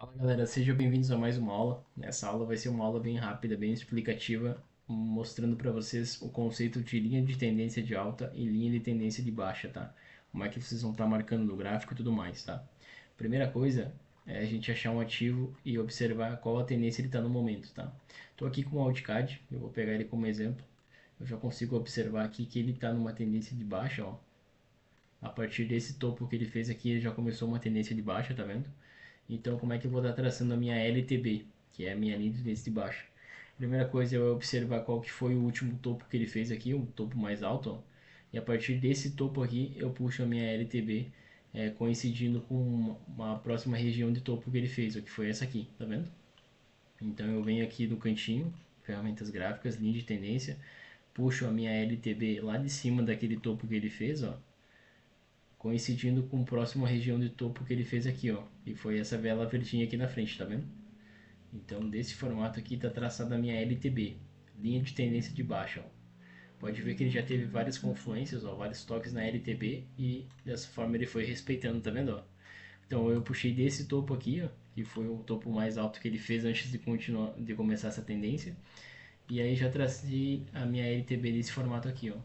Fala galera, sejam bem-vindos a mais uma aula. Nessa aula vai ser uma aula bem rápida, bem explicativa, mostrando para vocês o conceito de linha de tendência de alta e linha de tendência de baixa, tá? Como é que vocês vão estar marcando no gráfico e tudo mais, tá? Primeira coisa é a gente achar um ativo e observar qual a tendência ele está no momento, tá? Estou aqui com o AutoCAD, eu vou pegar ele como exemplo. Eu já consigo observar aqui que ele está numa tendência de baixa, ó. A partir desse topo que ele fez aqui, ele já começou uma tendência de baixa, tá vendo? Então, como é que eu vou estar traçando a minha LTB, que é a minha linha de tendência de baixa? Primeira coisa é observar qual que foi o último topo que ele fez aqui, o topo mais alto, ó. E a partir desse topo aqui, eu puxo a minha LTB, coincidindo com uma próxima região de topo que ele fez, ó, que foi essa aqui, tá vendo? Então eu venho aqui no cantinho, ferramentas gráficas, linha de tendência, puxo a minha LTB lá de cima daquele topo que ele fez, ó, coincidindo com a próxima região de topo que ele fez aqui, ó, e foi essa vela verdinha aqui na frente, tá vendo? Então, desse formato aqui está traçada a minha LTB, linha de tendência de baixa, ó. Pode ver que ele já teve várias confluências, ó, vários toques na LTB e dessa forma ele foi respeitando, tá vendo? Ó? Então eu puxei desse topo aqui, ó, que foi o topo mais alto que ele fez antes de continuar, de começar essa tendência, e aí já tracei a minha LTB desse formato aqui, ó.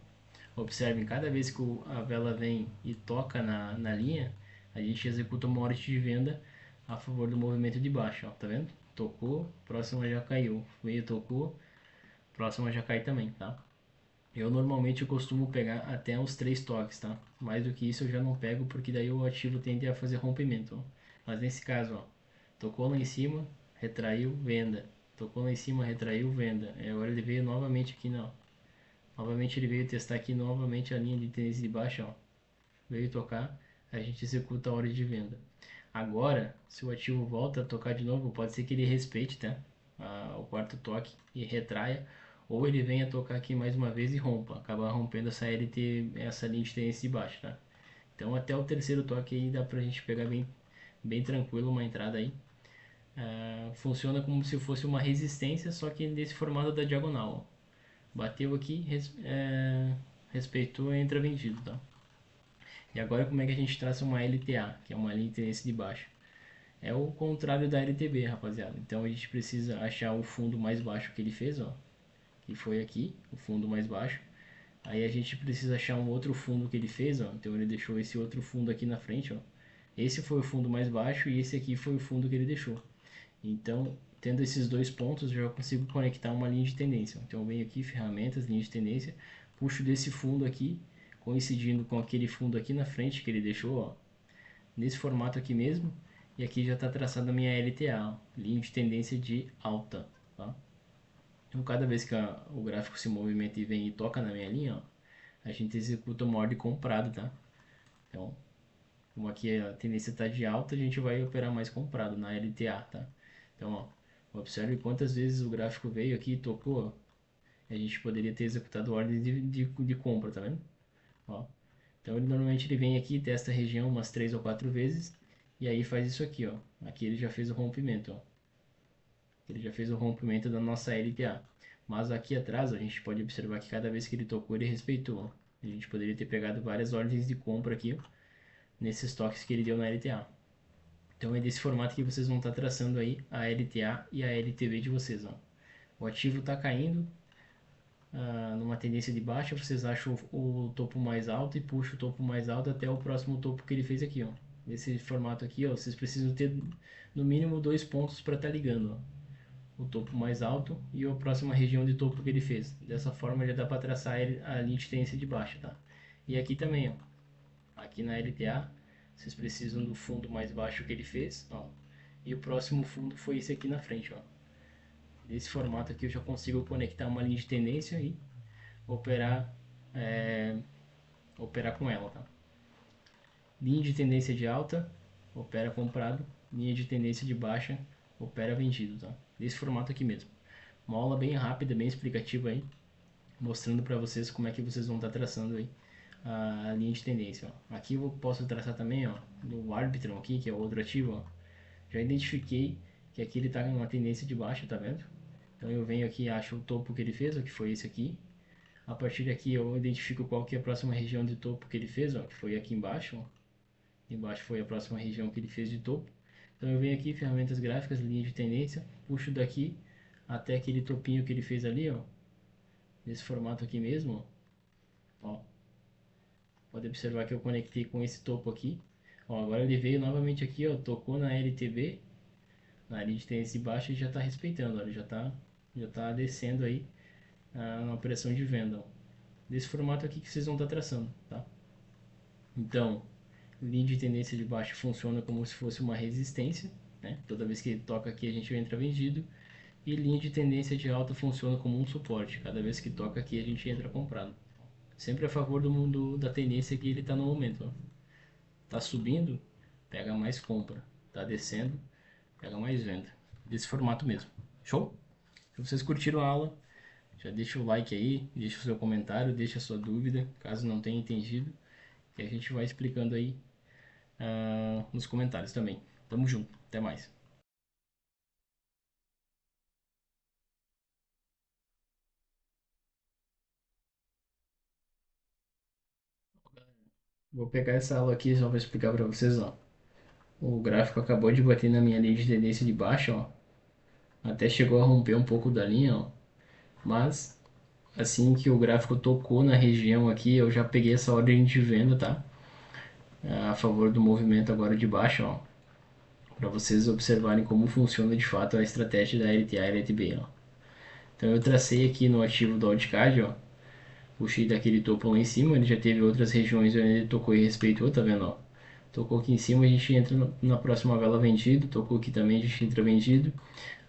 Observem, cada vez que a vela vem e toca na linha, a gente executa uma ordem de venda a favor do movimento de baixo, ó, tá vendo? Tocou, próxima já caiu. Veio, tocou, próxima já cai também, tá? Eu costumo pegar até uns 3 toques, tá? Mais do que isso eu já não pego, porque daí o ativo tende a fazer rompimento, ó. Mas nesse caso, ó, tocou lá em cima, retraiu, venda. Tocou lá em cima, retraiu, venda. Agora ele veio novamente aqui, não. Novamente ele veio testar aqui novamente a linha de tendência de baixa, ó. Veio tocar, a gente executa a ordem de venda. Agora, se o ativo volta a tocar de novo, pode ser que ele respeite, tá? O quarto toque e retraia, ou ele venha tocar aqui mais uma vez e rompa, acaba rompendo essa LT, essa linha de tendência de baixo, tá? Então até o terceiro toque aí dá pra gente pegar bem tranquilo uma entrada aí. Funciona como se fosse uma resistência, só que nesse formato da diagonal, ó. Bateu aqui, respeitou, entra vendido, tá? E agora como é que a gente traça uma LTA, que é uma linha de tendência de baixo? É o contrário da LTB, rapaziada. Então a gente precisa achar o fundo mais baixo que ele fez, ó, que foi aqui, o fundo mais baixo. Aí a gente precisa achar um outro fundo que ele fez, ó. Então ele deixou esse outro fundo aqui na frente, ó. Esse foi o fundo mais baixo e esse aqui foi o fundo que ele deixou. Então, tendo esses dois pontos, eu já consigo conectar uma linha de tendência. Então eu venho aqui, ferramentas, linha de tendência, puxo desse fundo aqui, coincidindo com aquele fundo aqui na frente que ele deixou, ó, nesse formato aqui mesmo, e aqui já está traçada a minha LTA, ó, linha de tendência de alta, tá? Então cada vez que o gráfico se movimenta e vem e toca na minha linha, ó, a gente executa uma ordem comprado, tá? Então, como aqui a tendência está de alta, a gente vai operar mais comprado na LTA, tá? Então, ó, observe quantas vezes o gráfico veio aqui e tocou, ó, a gente poderia ter executado ordens de compra, tá vendo? Ó, então ele normalmente ele vem aqui, testa a região umas 3 ou 4 vezes e aí faz isso aqui, ó. Aqui ele já fez o rompimento, ó. Ele já fez o rompimento da nossa LTA. Mas aqui atrás a gente pode observar que cada vez que ele tocou ele respeitou, ó. A gente poderia ter pegado várias ordens de compra aqui, ó, nesses toques que ele deu na LTA. Então é desse formato que vocês vão estar traçando aí a LTA e a LTB de vocês, ó. O ativo está caindo, numa tendência de baixa, vocês acham o topo mais alto e puxam o topo mais alto até o próximo topo que ele fez aqui, ó. Nesse formato aqui, ó, vocês precisam ter no mínimo dois pontos para estar ligando, ó. O topo mais alto e a próxima região de topo que ele fez. Dessa forma já dá para traçar a linha de tendência de baixa, tá? E aqui também, ó. Aqui na LTA, vocês precisam do fundo mais baixo que ele fez, ó. E o próximo fundo foi esse aqui na frente, ó. Nesse formato aqui eu já consigo conectar uma linha de tendência e operar, é, operar com ela, tá? Linha de tendência de alta, opera comprado. Linha de tendência de baixa, opera vendido, tá? Desse formato aqui mesmo. Uma aula bem rápida, bem explicativa aí, mostrando para vocês como é que vocês vão estar traçando aí a linha de tendência, ó. Aqui eu posso traçar também, ó, no Arbitrum aqui, que é o outro ativo, ó. Já identifiquei que aqui ele está em uma tendência de baixa, tá vendo? Então eu venho aqui e acho o topo que ele fez, ó, que foi esse aqui. A partir daqui eu identifico qual que é a próxima região de topo que ele fez, ó, que foi aqui embaixo, ó. Embaixo foi a próxima região que ele fez de topo. Então eu venho aqui, ferramentas gráficas, linha de tendência, puxo daqui até aquele topinho que ele fez ali, ó, nesse formato aqui mesmo, ó. Pode observar que eu conectei com esse topo aqui. Ó, agora ele veio novamente aqui, ó, tocou na LTB, na linha de tendência de baixo e já está respeitando, ó, ele já tá descendo aí na operação de venda, ó. Desse formato aqui que vocês vão estar traçando, tá? Então, linha de tendência de baixo funciona como se fosse uma resistência, né? Toda vez que ele toca aqui a gente entra vendido. E linha de tendência de alta funciona como um suporte. Cada vez que toca aqui a gente entra comprado. Sempre a favor do mundo da tendência que ele está no momento. Ó. Tá subindo, pega mais compra. Tá descendo, pega mais venda. Desse formato mesmo. Show? Se vocês curtiram a aula, já deixa o like aí, deixa o seu comentário, deixa a sua dúvida, caso não tenha entendido. E a gente vai explicando aí nos comentários também. Tamo junto, até mais. Vou pegar essa aula aqui só para explicar para vocês, ó. O gráfico acabou de bater na minha linha de tendência de baixa, ó. Até chegou a romper um pouco da linha, ó. Mas assim que o gráfico tocou na região aqui, eu já peguei essa ordem de venda, tá? A favor do movimento agora de baixa, ó. Para vocês observarem como funciona de fato a estratégia da LTA e LTB, ó. Então eu tracei aqui no ativo do Outcard, ó. Puxei daquele topo lá em cima, ele já teve outras regiões onde ele tocou e respeitou, tá vendo, ó? Tocou aqui em cima, a gente entra na próxima vela vendido, tocou aqui também, a gente entra vendido.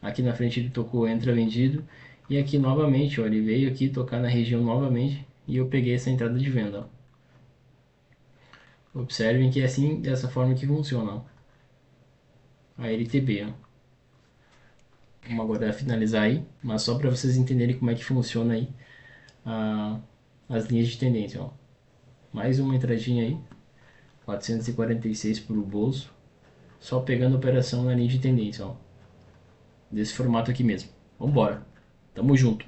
Aqui na frente ele tocou, entra vendido. E aqui novamente, ó, ele veio aqui tocar na região novamente e eu peguei essa entrada de venda, ó. Observem que é assim, dessa forma que funciona, ó. A LTB, ó. Vamos agora finalizar aí, mas só para vocês entenderem como é que funciona aí as linhas de tendência, ó. Mais uma entradinha aí, 446 para o bolso, só pegando a operação na linha de tendência, ó. Desse formato aqui mesmo. Vambora, tamo junto.